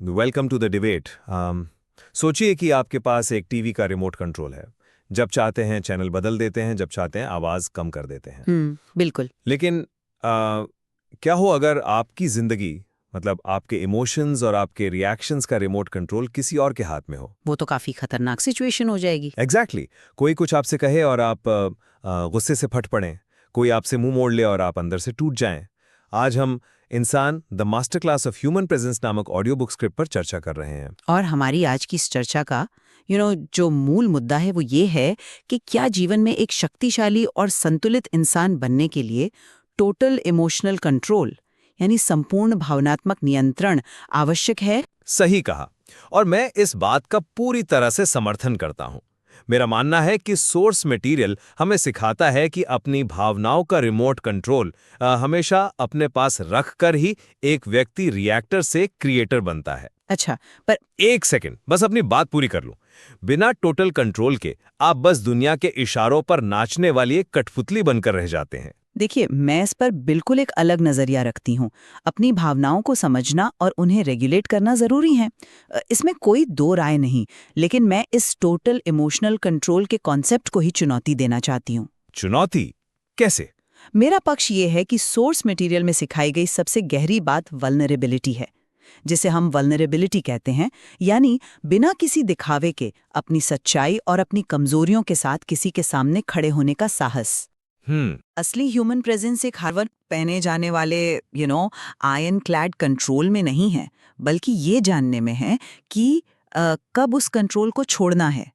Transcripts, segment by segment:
Welcome to the debate. सोचिए कि आपके पास एक टीवी का रिमोट कंट्रोल है। जब चाहते हैं चैनल बदल देते हैं, जब चाहते हैं आवाज कम कर देते हैं। बिल्कुल। लेकिन क्या हो अगर आपकी जिंदगी, मतलब आपके इमोशंस और आपके रिएक्शंस का रिमोट कंट्रोल किसी और के हाथ में हो? वो तो काफी खतरनाक सिचुएशन हो जाएगी। एग्जैक्टली कोई कुछ आपसे कहे और आप गुस्से से फट पड़ें, कोई आपसे मुंह मोड़ ले और आप अंदर से टूट जाएं। आज हम इंसान the master class of human presence नामक ऑडियो बुक स्क्रिप्ट पर चर्चा कर रहे हैं। और हमारी आज की इस चर्चा का जो मूल मुद्दा है वो ये है कि क्या जीवन में एक शक्तिशाली और संतुलित इंसान बनने के लिए टोटल इमोशनल कंट्रोल यानी संपूर्ण भावनात्मक नियंत्रण आवश्यक है। सही कहा, और मैं इस बात का पूरी तरह से समर्थन करता हूं। मेरा मानना है कि सोर्स मटेरियल हमें सिखाता है कि अपनी भावनाओं का रिमोट कंट्रोल हमेशा अपने पास रखकर ही एक व्यक्ति रिएक्टर से क्रिएटर बनता है। अच्छा, पर एक सेकंड, बस अपनी बात पूरी कर लूं। बिना टोटल कंट्रोल के आप बस दुनिया के इशारों पर नाचने वाली एक कठपुतली बनकर रह जाते हैं। देखिए, मैं इस पर बिल्कुल एक अलग नजरिया रखती हूँ। अपनी भावनाओं को समझना और उन्हें रेगुलेट करना जरूरी है, इसमें कोई दो राय नहीं। लेकिन मैं इस टोटल इमोशनल कंट्रोल के कॉन्सेप्ट को ही चुनौती देना चाहती हूँ। चुनौती कैसे? मेरा पक्ष ये है कि सोर्स मटेरियल में सिखाई गई सबसे गहरी बात वल्नरेबिलिटी है, जिसे हम वल्नरेबिलिटी कहते हैं, यानी बिना किसी दिखावे के अपनी सच्चाई और अपनी कमजोरियों के साथ किसी के सामने खड़े होने का साहस। असली ह्यूमन प्रेजेंस एक हर वक्त पहने जाने वाले आयरन क्लैड कंट्रोल में नहीं है, बल्कि ये जानने में है कि कब उस कंट्रोल को छोड़ना है,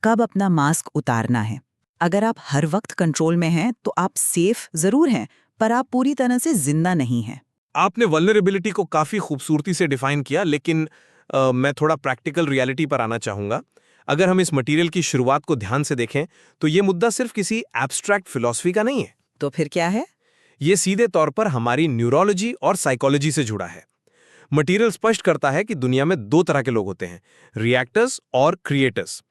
कब अपना मास्क उतारना है। अगर आप हर वक्त कंट्रोल में हैं तो आप सेफ जरूर हैं, पर आप पूरी तरह से जिंदा नहीं हैं। आपने वल्नरेबिलिटी को काफी खूबसूरती से डिफाइन किया, लेकिन मैं थोड़ा प्रैक्टिकल रियलिटी पर आना चाहूंगा। अगर हम इस मटेरियल की शुरुआत को ध्यान से देखें तो ये मुद्दा सिर्फ किसी एब्स्ट्रैक्ट फिलॉसफी का नहीं है। तो फिर क्या है? ये सीधे तौर पर हमारी न्यूरोलॉजी और साइकोलॉजी से जुड़ा है। मटेरियल स्पष्ट करता है कि दुनिया में दो तरह के लोग होते हैं, रिएक्टर्स और क्रिएटर्स।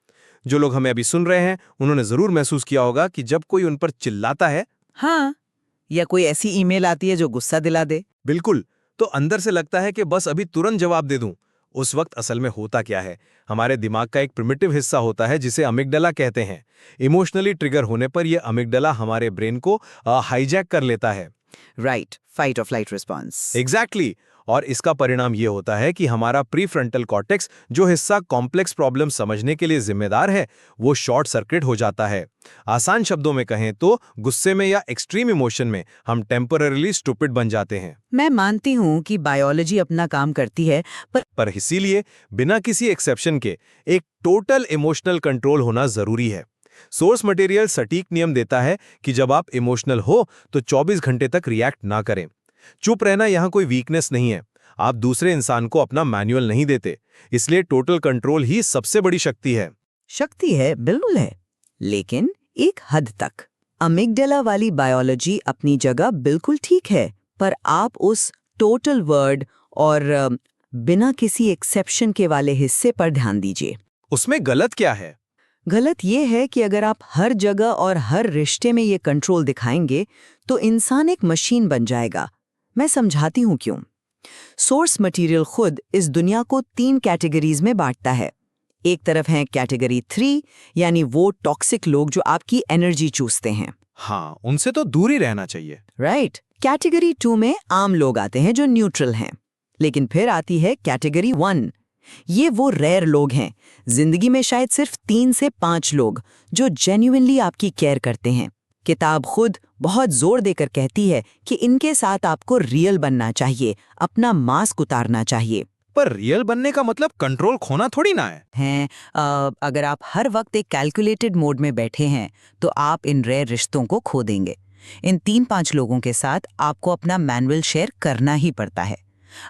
जो लोग हमें अभी सुन रहे हैं उन्होंने जरूर महसूस किया होगा कि जब कोई उन पर चिल्लाता है, हाँ, या कोई ऐसी ईमेल आती है जो गुस्सा दिला दे, बिल्कुल, तो अंदर से लगता है कि बस अभी तुरंत जवाब दे दूं। उस वक्त असल में होता क्या है, हमारे दिमाग का एक प्रिमिटिव हिस्सा होता है जिसे अमिगडाला कहते हैं। इमोशनली ट्रिगर होने पर यह अमिगडाला हमारे ब्रेन को हाईजैक कर लेता है। राइट, फाइट और फ्लाइट रिस्पॉन्स। एग्जैक्टली। और इसका परिणाम ये होता है कि हमारा प्रीफ्रंटल कॉर्टेक्स, जो हिस्सा कॉम्प्लेक्स प्रॉब्लम समझने के लिए जिम्मेदार है, वो शॉर्ट सर्किट हो जाता है। आसान शब्दों में कहें तो गुस्से में या एक्सट्रीम इमोशन में हम टेम्पररीली स्टूपिड बन जाते हैं। मैं मानती हूँ कि बायोलॉजी अपना काम करती है, पर इसीलिए बिना किसी एक्सेप्शन के एक टोटल इमोशनल कंट्रोल होना जरूरी है। सोर्स मटेरियल सटीक नियम देता है कि जब आप इमोशनल हो तो 24 घंटे तक रिएक्ट ना करें। चुप रहना यहाँ कोई वीकनेस नहीं है। आप दूसरे इंसान को अपना मैनुअल नहीं देते, इसलिए टोटल कंट्रोल ही सबसे बड़ी शक्ति है। शक्ति है, बिल्कुल है, लेकिन एक हद तक। अमिगडाला वाली बायोलॉजी अपनी जगह बिल्कुल ठीक है, पर आप उस टोटल वर्ड और बिना किसी एक्सेप्शन के वाले हिस्से पर ध्यान दीजिए। उसमें गलत क्या है? गलत ये है कि अगर आप हर जगह और हर रिश्ते में ये कंट्रोल दिखाएंगे तो इंसान एक मशीन बन जाएगा। मैं समझाती हूँ क्यों। सोर्स मटेरियल खुद इस दुनिया को 3 कैटेगरीज में बांटता है। एक तरफ है कैटेगरी 3, यानी वो टॉक्सिक लोग जो आपकी एनर्जी चूसते हैं। हाँ, उनसे तो दूर ही रहना चाहिए। राइट। कैटेगरी 2 में आम लोग आते हैं जो न्यूट्रल हैं। लेकिन फिर आती है कैटेगरी 1। ये वो रेयर लोग हैं, जिंदगी में शायद सिर्फ 3 से 5 लोग, जो जेन्युइनली आपकी केयर करते हैं। किताब खुद बहुत जोर देकर कहती है कि इनके साथ आपको रियल बनना चाहिए, अपना मास्क उतारना चाहिए। पर रियल बनने का मतलब कंट्रोल खोना थोड़ी ना है। अगर आप हर वक्त एक कैलकुलेटेड मोड में बैठे हैं तो आप इन रेयर रिश्तों को खो देंगे। इन 3-5 लोगों के साथ आपको अपना मैनुअल शेयर करना ही पड़ता है।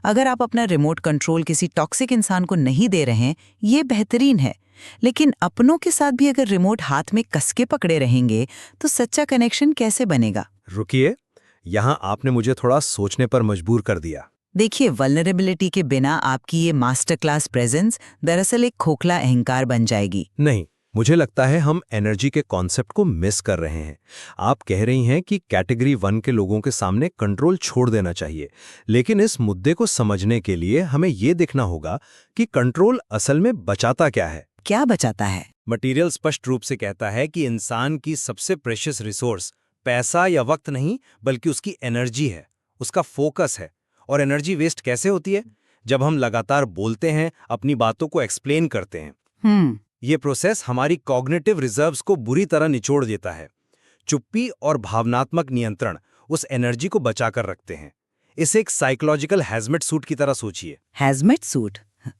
अगर आप अपना रिमोट कंट्रोल किसी टॉक्सिक इंसान को नहीं दे रहे हैं, ये बेहतरीन है, लेकिन अपनों के साथ भी अगर रिमोट हाथ में कसके पकड़े रहेंगे तो सच्चा कनेक्शन कैसे बनेगा? रुकिए, यहाँ आपने मुझे थोड़ा सोचने पर मजबूर कर दिया। देखिए, वल्नरेबिलिटी के बिना आपकी ये मास्टर क्लास प्रेजेंस दरअसल एक खोखला अहंकार बन जाएगी। नहीं, मुझे लगता है हम एनर्जी के कॉन्सेप्ट को मिस कर रहे हैं। आप कह रही हैं कि कैटेगरी 1 के लोगों के सामने कंट्रोल छोड़ देना चाहिए, लेकिन इस मुद्दे को समझने के लिए हमें ये देखना होगा कि कंट्रोल असल में बचाता क्या है। क्या बचाता है? मटेरियल स्पष्ट रूप से कहता है कि इंसान की सबसे प्रेशियस रिसोर्स पैसा या वक्त नहीं, बल्कि उसकी एनर्जी है, उसका फोकस है। और एनर्जी वेस्ट कैसे होती है? जब हम लगातार बोलते हैं, अपनी बातों को एक्सप्लेन करते हैं। ये प्रोसेस हमारी कॉग्निटिव रिजर्व्स को बुरी तरह निचोड़ देता है। चुप्पी और भावनात्मक नियंत्रण उस एनर्जी को बचाकर रखते हैं। इसे एक साइकोलॉजिकल हैजमेट सूट की तरह सोचिए। Hazmat suit?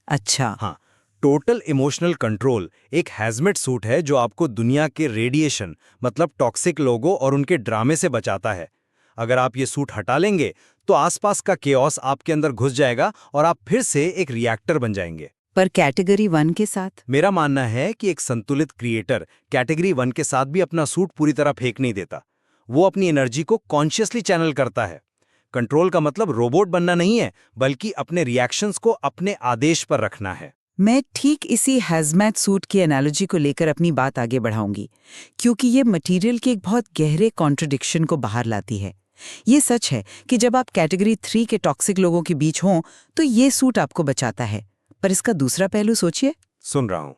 अच्छा। हाँ, टोटल इमोशनल कंट्रोल एक हैजमेट सूट है जो आपको दुनिया के रेडिएशन, मतलब टॉक्सिक लोगों और उनके ड्रामे से बचाता है। अगर आप ये सूट हटा लेंगे तो आसपास का केओस आपके अंदर घुस जाएगा और आप फिर से एक रिएक्टर बन जाएंगे। पर कैटेगरी 1 के साथ? मेरा मानना है कि एक संतुलित क्रिएटर कैटेगरी 1 के साथ भी अपना सूट पूरी तरह फेंक नहीं देता। वो अपनी एनर्जी को कॉन्शियसली चैनल करता है। कंट्रोल का मतलब रोबोट बनना नहीं है, बल्कि अपने रिएक्शंस को अपने आदेश पर रखना है। मैं ठीक इसी हैजमेट सूट की एनालॉजी को लेकर अपनी बात आगे बढ़ाऊंगी, क्योंकि ये मटेरियल के एक बहुत गहरे कॉन्ट्रडिक्शन को बाहर लाती है। ये सच है कि जब आप कैटेगरी 3 के टॉक्सिक लोगों के बीच हों तो ये सूट आपको बचाता है, पर इसका दूसरा पहलू सोचिए। सुन रहा हूं।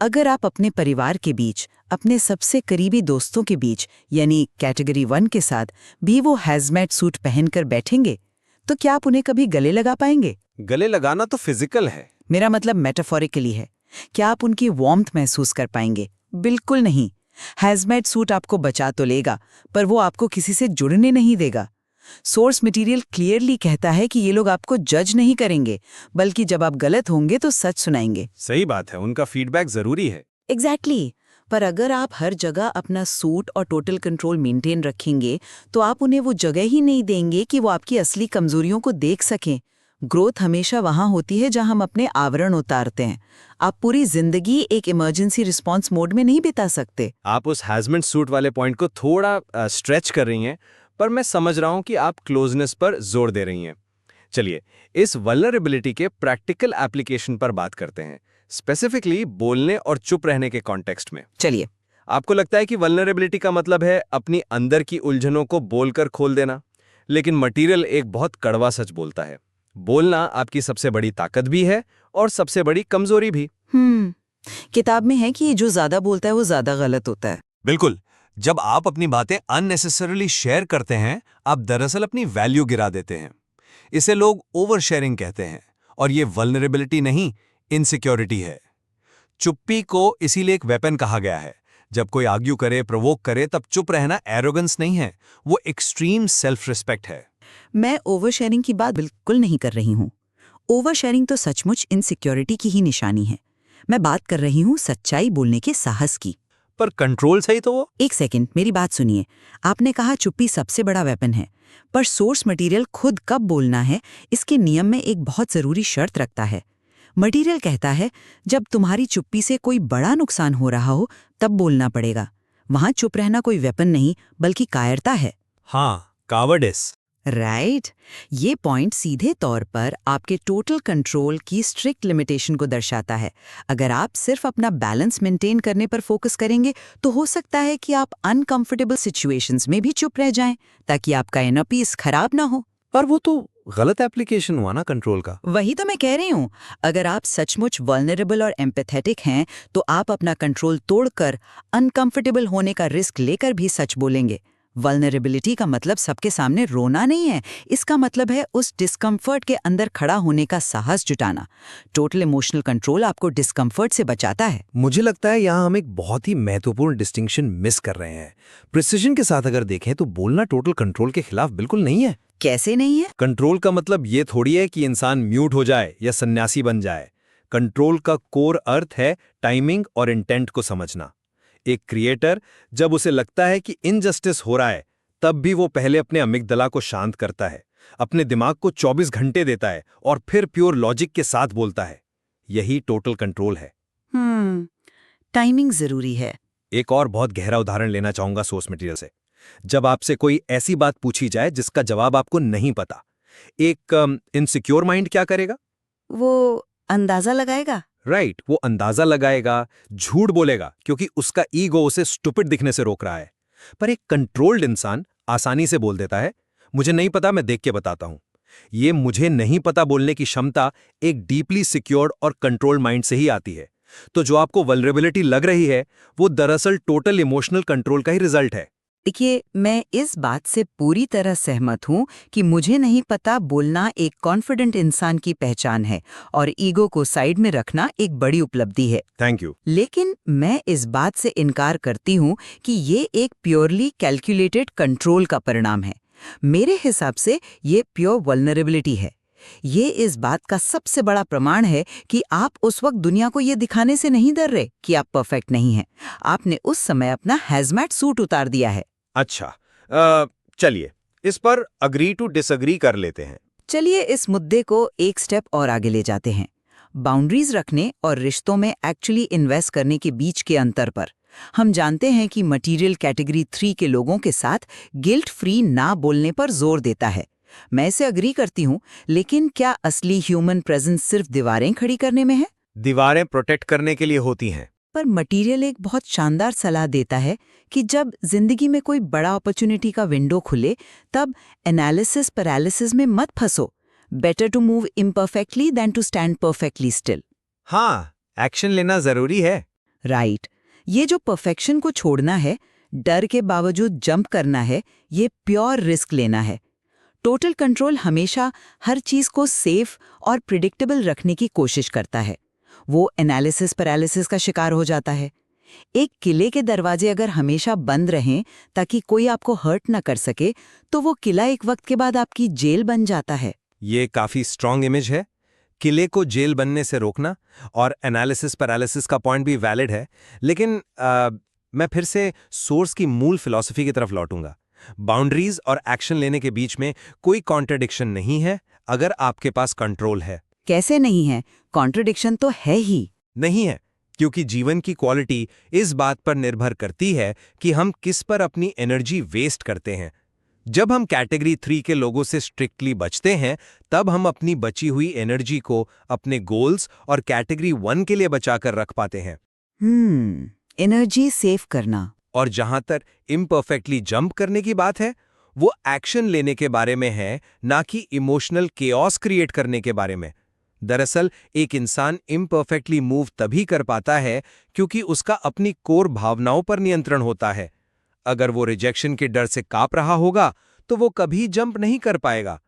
अगर आप अपने परिवार के बीच, अपने सबसे करीबी दोस्तों के बीच, यानी कैटेगरी 1 के साथ भी वो हैजमेट सूट पहनकर बैठेंगे, तो क्या आप उन्हें कभी गले लगा पाएंगे? गले लगाना तो फिजिकल है। मेरा मतलब मेटाफोरिकली है। क्या आप उनकी वार्मथ महसूस कर पाएंगे? बिल्कुल नहीं। हैजमेट सूट आपको बचा तो लेगा, पर वो आपको किसी से जुड़ने नहीं देगा। सोर्स मटेरियल क्लियरली कहता है कि ये लोग आपको जज नहीं करेंगे, बल्कि जब आप गलत होंगे तो सच सुनाएंगे। सही बात है, उनका फीडबैक जरूरी है। एग्जैक्टली। पर अगर आप हर जगह अपना सूट और टोटल कंट्रोल मेंटेन रखेंगे, तो आप उन्हें वो जगह ही नहीं देंगे कि वो आपकी असली कमजोरियों को देख सकें। ग्रोथ हमेशा वहां होती है जहां हम अपने आवरण उतारते हैं। आप पूरी जिंदगी एक इमरजेंसी रिस्पांस मोड में नहीं बिता सकते। आप उस हैजमेट सूट वाले पॉइंट को थोड़ा स्ट्रेच कर रही हैं, पर मैं समझ रहा हूं कि आप क्लोजनेस पर जोर दे रही हैं। चलिए, इस वल्नरेबिलिटी के प्रैक्टिकल एप्लीकेशन पर बात करते हैं, स्पेसिफिकली बोलने और चुप रहने के कॉन्टेक्स्ट में। चलिए। आपको लगता है कि वल्नरेबिलिटी का मतलब है अपनी अंदर की उलझनों को बोलकर खोल देना, लेकिन मटेरियल एक बहुत कड़वा सच बोलता है। बोलना आपकी सबसे बड़ी ताकत भी है और सबसे बड़ी कमजोरी भी। किताब में है कि जो ज्यादा बोलता है वो ज्यादा गलत होता है। बिल्कुल। जब आप अपनी बातें अननेसेसरली शेयर करते हैं, आप दरअसल अपनी वैल्यू गिरा देते हैं। इसे लोग ओवर शेयरिंग कहते हैं, और ये वल्नरेबिलिटी नहीं, इनसिक्योरिटी है। चुप्पी को इसीलिए एक वेपन कहा गया है। जब कोई आर्ग्यू करे, प्रोवोक करे, तब चुप रहना एरोगेंस नहीं है, वो एक्सट्रीम सेल्फ रिस्पेक्ट है। मैं ओवर शेयरिंग की बात बिल्कुल नहीं कर रही हूँ। ओवर शेयरिंग तो सचमुच इनसिक्योरिटी की ही निशानी है। मैं बात कर रही हूँ सच्चाई बोलने के साहस की। पर कंट्रोल सही तो वो। एक सेकंड, मेरी बात सुनिए। आपने कहा चुप्पी सबसे बड़ा वेपन है, पर सोर्स मटेरियल खुद कब बोलना है, इसके नियम में एक बहुत जरूरी शर्त रखता है। मटेरियल कहता है जब तुम्हारी चुप्पी से कोई बड़ा नुकसान हो रहा हो तब बोलना पड़ेगा। वहां चुप रहना कोई वेपन नहीं, बल्कि कायरता है। हाँ, कावर्डिस। राइट। ये पॉइंट सीधे तौर पर आपके टोटल कंट्रोल की स्ट्रिक्ट लिमिटेशन को दर्शाता है। अगर आप सिर्फ अपना बैलेंस मेंटेन करने पर फोकस करेंगे तो हो सकता है कि आप अनकंफर्टेबल सिचुएशंस में भी चुप रह जाएं, ताकि आपका इनर पीस खराब ना हो। पर वो तो गलत एप्लीकेशन हुआ ना कंट्रोल का। वही तो मैं कह रही हूँ। अगर आप सचमुच वल्नरेबल और एम्पैथेटिक हैं तो आप अपना कंट्रोल तोड़कर अनकंफर्टेबल होने का रिस्क लेकर भी सच बोलेंगे। वल्नरेबिलिटी का मतलब सबके सामने रोना नहीं है, इसका मतलब है उस डिस्कम्फर्ट के अंदर खड़ा होने का साहस जुटाना। टोटल इमोशनल कंट्रोल आपको डिस्कम्फर्ट से बचाता है। मुझे लगता है यहाँ हम एक बहुत ही महत्वपूर्ण डिस्टिंक्शन मिस कर रहे हैं। प्रिसिजन के साथ अगर देखें तो बोलना टोटल कंट्रोल के खिलाफ बिल्कुल नहीं है। कैसे नहीं है? कंट्रोल का मतलब ये थोड़ी है कि इंसान म्यूट हो जाए या सन्यासी बन जाए। कंट्रोल का कोर अर्थ है टाइमिंग और इंटेंट को समझना। एक क्रिएटर जब उसे लगता है कि इनजस्टिस हो रहा है, तब भी वो पहले अपने अमिगदला को शांत करता है, अपने दिमाग को 24 घंटे देता है और फिर प्योर लॉजिक के साथ बोलता है। यही टोटल कंट्रोल है। टाइमिंग जरूरी है। एक और बहुत गहरा उदाहरण लेना चाहूंगा सोर्स मटेरियल से। जब आपसे कोई ऐसी बात पूछी जाए जिसका जवाब आपको नहीं पता, एक इनसिक्योर माइंड क्या करेगा? वो अंदाजा लगाएगा। राइट, वो अंदाजा लगाएगा, झूठ बोलेगा क्योंकि उसका ईगो उसे स्टुपिड दिखने से रोक रहा है। पर एक कंट्रोल्ड इंसान आसानी से बोल देता है, मुझे नहीं पता, मैं देख के बताता हूं। ये मुझे नहीं पता बोलने की क्षमता एक डीपली सिक्योर्ड और कंट्रोल्ड माइंड से ही आती है। तो जो आपको वल्नरेबिलिटी लग रही है, वो दरअसल टोटल इमोशनल कंट्रोल का ही रिजल्ट है। देखिए, मैं इस बात से पूरी तरह सहमत हूँ कि मुझे नहीं पता बोलना एक कॉन्फिडेंट इंसान की पहचान है और ईगो को साइड में रखना एक बड़ी उपलब्धि है। Thank you. लेकिन मैं इस बात से इनकार करती हूँ कि ये एक प्योरली कैलकुलेटेड कंट्रोल का परिणाम है। मेरे हिसाब से ये प्योर वल्नरेबिलिटी है। ये इस बात का सबसे बड़ा प्रमाण है कि आप उस वक्त दुनिया को ये दिखाने से नहीं डर रहे कि आप परफेक्ट नहीं हैं। आपने उस समय अपना हैजमैट सूट उतार दिया है। अच्छा, चलिए इस पर अग्री टू डिसअग्री कर लेते हैं। चलिए इस मुद्दे को एक स्टेप और आगे ले जाते हैं, बाउंड्रीज रखने और रिश्तों में एक्चुअली इन्वेस्ट करने के बीच के अंतर पर। हम जानते हैं कि मटेरियल कैटेगरी 3 के लोगों के साथ गिल्ट फ्री ना बोलने पर जोर देता है। मैं इसे अग्री करती हूँ, लेकिन क्या असली ह्यूमन प्रेजेंस सिर्फ दीवारें खड़ी करने में है? दीवारें प्रोटेक्ट करने के लिए होती हैं। पर मटेरियल एक बहुत शानदार सलाह देता है कि जब जिंदगी में कोई बड़ा अपॉर्चुनिटी का विंडो खुले, तब एनालिसिस पैरालिसिस में मत फंसो। Better to move imperfectly than to stand perfectly still. हाँ, एक्शन लेना जरूरी है। राइट। ये जो परफेक्शन को छोड़ना है, डर के बावजूद जंप करना है, ये प्योर रिस्क लेना है। टोटल कंट्रोल हमेशा हर चीज को सेफ और प्रिडिक्टेबल रखने की कोशिश करता है। वो एनालिसिस पैरालिसिस का शिकार हो जाता है। एक किले के दरवाजे अगर हमेशा बंद रहें ताकि कोई आपको हर्ट न कर सके, तो वो किला एक वक्त के बाद आपकी जेल बन जाता है। ये काफी स्ट्रांग इमेज है, किले को जेल बनने से रोकना। और एनालिसिस पैरालिसिस का पॉइंट भी वैलिड है, लेकिन मैं फिर से सोर्स की मूल फिलॉसफी की तरफ लौटूंगा। बाउंड्रीज और एक्शन लेने के बीच में कोई कॉन्ट्रडिक्शन नहीं है अगर आपके पास कंट्रोल है। कैसे नहीं है? कॉन्ट्रडिक्शन तो है ही। नहीं है, क्योंकि जीवन की क्वालिटी इस बात पर निर्भर करती है कि हम किस पर अपनी एनर्जी वेस्ट करते हैं। जब हम कैटेगरी 3 के लोगों से स्ट्रिक्टली बचते हैं, तब हम अपनी बची हुई एनर्जी को अपने गोल्स और कैटेगरी 1 के लिए बचाकर रख पाते हैं। एनर्जी सेव करना। और जहां तक इम्परफेक्टली जंप करने की बात है, वो एक्शन लेने के बारे में है, ना कि इमोशनल केओस क्रिएट करने के बारे में। दरअसल एक इंसान इम्परफेक्टली मूव तभी कर पाता है क्योंकि उसका अपनी कोर भावनाओं पर नियंत्रण होता है। अगर वो रिजेक्शन के डर से कांप रहा होगा, तो वो कभी जंप नहीं कर पाएगा।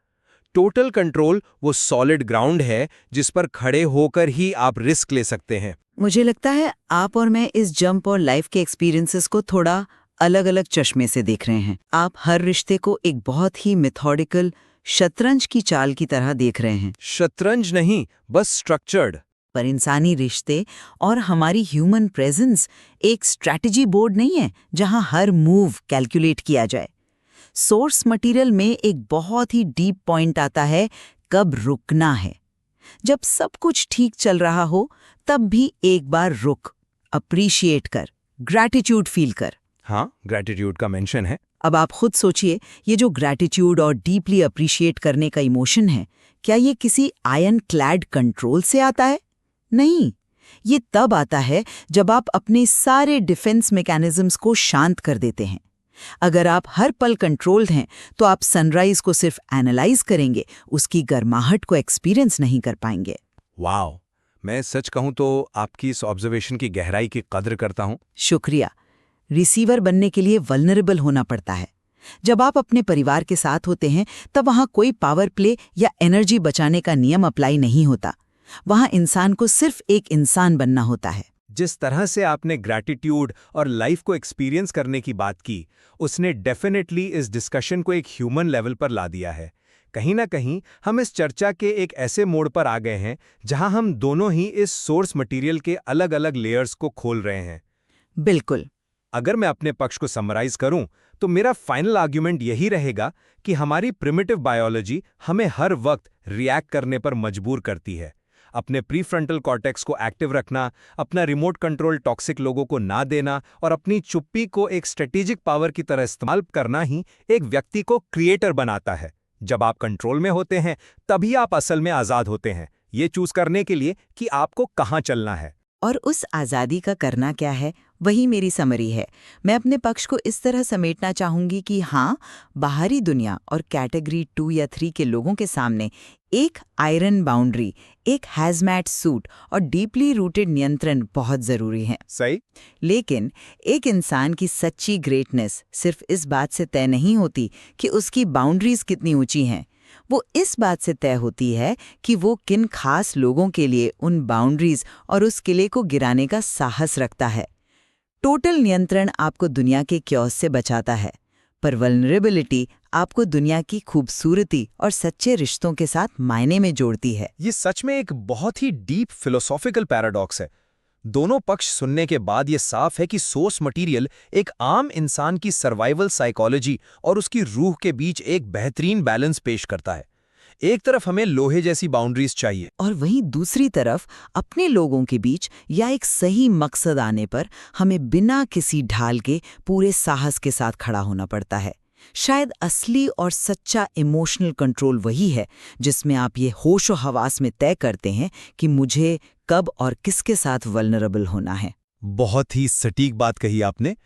टोटल कंट्रोल वो सॉलिड ग्राउंड है जिस पर खड़े होकर ही आप रिस्क ले सकते हैं। मुझे लगता है आप और मैं इस जंप और लाइफ के एक्सपीरियंसेस को थोड़ा अलग अलग चश्मे से देख रहे हैं। आप हर रिश्ते को एक बहुत ही मेथोडिकल शतरंज की चाल की तरह देख रहे हैं। शतरंज नहीं, बस स्ट्रक्चर्ड। पर इंसानी रिश्ते और हमारी ह्यूमन प्रेजेंस एक स्ट्रैटेजी बोर्ड नहीं है जहां हर मूव कैलकुलेट किया जाए। सोर्स मटेरियल में एक बहुत ही डीप पॉइंट आता है, कब रुकना है। जब सब कुछ ठीक चल रहा हो, तब भी एक बार रुक, अप्रिशिएट कर, ग्रैटिट्यूड फील कर। हाँ, ग्रैटिट्यूड का मेंशन है। अब आप खुद सोचिए, ये जो ग्रैटिट्यूड और डीपली अप्रिशिएट करने का इमोशन है, क्या ये किसी आयरन क्लैड कंट्रोल से आता है? नहीं, ये तब आता है जब आप अपने सारे डिफेंस मैकेनिज्म्स को शांत कर देते हैं। अगर आप हर पल कंट्रोल्ड हैं, तो आप सनराइज को सिर्फ एनालाइज करेंगे, उसकी गर्माहट को एक्सपीरियंस नहीं कर पाएंगे। वाओ, मैं सच कहूं तो आपकी इस ऑब्जर्वेशन की गहराई की कद्र करता हूं। शुक्रिया। रिसीवर बनने के लिए वल्नरेबल होना पड़ता है। जब आप अपने परिवार के साथ होते हैं, तब वहां कोई पावर प्ले या एनर्जी बचाने का नियम अप्लाई नहीं होता। वहां इंसान को सिर्फ एक इंसान बनना होता है। जिस तरह से आपने ग्रैटिट्यूड और लाइफ को एक्सपीरियंस करने की बात की, उसने डेफिनेटली इस डिस्कशन को एक ह्यूमन लेवल पर ला दिया है। कहीं ना कहीं हम इस चर्चा के एक ऐसे मोड़ पर आ गए हैं जहां हम दोनों ही इस सोर्स मटेरियल के अलग अलग लेयर्स को खोल रहे हैं। बिल्कुल। अगर मैं अपने पक्ष को समराइज करूं, तो मेरा फाइनल आर्ग्यूमेंट यही रहेगा कि हमारी प्रिमिटिव बायोलॉजी हमें हर वक्त रिएक्ट करने पर मजबूर करती है। अपने प्रीफ्रंटल कॉर्टेक्स को एक्टिव रखना, अपना रिमोट कंट्रोल टॉक्सिक लोगों को ना देना और अपनी चुप्पी को एक स्ट्रेटेजिक पावर की तरह इस्तेमाल करना ही एक व्यक्ति को क्रिएटर बनाता है। जब आप कंट्रोल में होते हैं, तभी आप असल में आजाद होते हैं। ये चूज करने के लिए कि आपको कहाँ चलना है। और उस आज़ादी का करना क्या है, वही मेरी समरी है। मैं अपने पक्ष को इस तरह समेटना चाहूंगी कि हाँ, बाहरी दुनिया और कैटेगरी 2 या 3 के लोगों के सामने एक आयरन बाउंड्री, एक हैजमैट सूट और डीपली रूटेड नियंत्रण बहुत ज़रूरी है। सही। लेकिन एक इंसान की सच्ची ग्रेटनेस सिर्फ इस बात से तय नहीं होती कि उसकी बाउंड्रीज कितनी ऊंची हैं। वो इस बात से तय होती है कि वो किन खास लोगों के लिए उन बाउंड्रीज और उस किले को गिराने का साहस रखता है। टोटल नियंत्रण आपको दुनिया के क्योस से बचाता है, पर वल्नरेबिलिटी आपको दुनिया की खूबसूरती और सच्चे रिश्तों के साथ मायने में जोड़ती है। ये सच में एक बहुत ही डीप फिलोसॉफिकल पैराडॉक्स है। दोनों पक्ष सुनने के बाद ये साफ है कि सोर्स मटेरियल एक आम इंसान की सर्वाइवल साइकोलॉजी और उसकी रूह के बीच एक बेहतरीन बैलेंस पेश करता है। एक तरफ हमें लोहे जैसी बाउंड्रीज चाहिए और वहीं दूसरी तरफ अपने लोगों के बीच या एक सही मकसद आने पर हमें बिना किसी ढाल के पूरे साहस के साथ खड़ा होना पड़ता है। शायद असली और सच्चा इमोशनल कंट्रोल वही है जिसमें आप ये होशो हवास में तय करते हैं कि मुझे कब और किसके साथ वल्नरेबल होना है। बहुत ही सटीक बात कही आपने।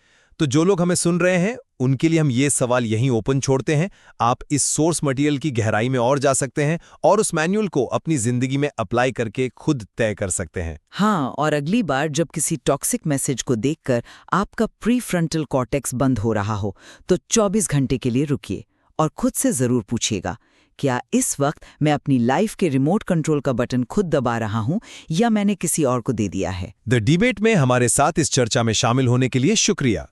तो जो लोग हमें सुन रहे हैं उनके लिए हम ये सवाल यहीं ओपन छोड़ते हैं। आप इस सोर्स मटेरियल की गहराई में और जा सकते हैं और उस मैनुअल को अपनी जिंदगी में अप्लाई करके खुद तय कर सकते हैं। हाँ, और अगली बार जब किसी टॉक्सिक मैसेज को देखकर आपका प्रीफ्रंटल कॉर्टेक्स बंद हो रहा हो तो 24 घंटे के लिए रुकिए और खुद से जरूर पूछिएगा, क्या इस वक्त मैं अपनी लाइफ के रिमोट कंट्रोल का बटन खुद दबा रहा हूं या मैंने किसी और को दे दिया है। द डिबेट में हमारे साथ इस चर्चा में शामिल होने के लिए शुक्रिया।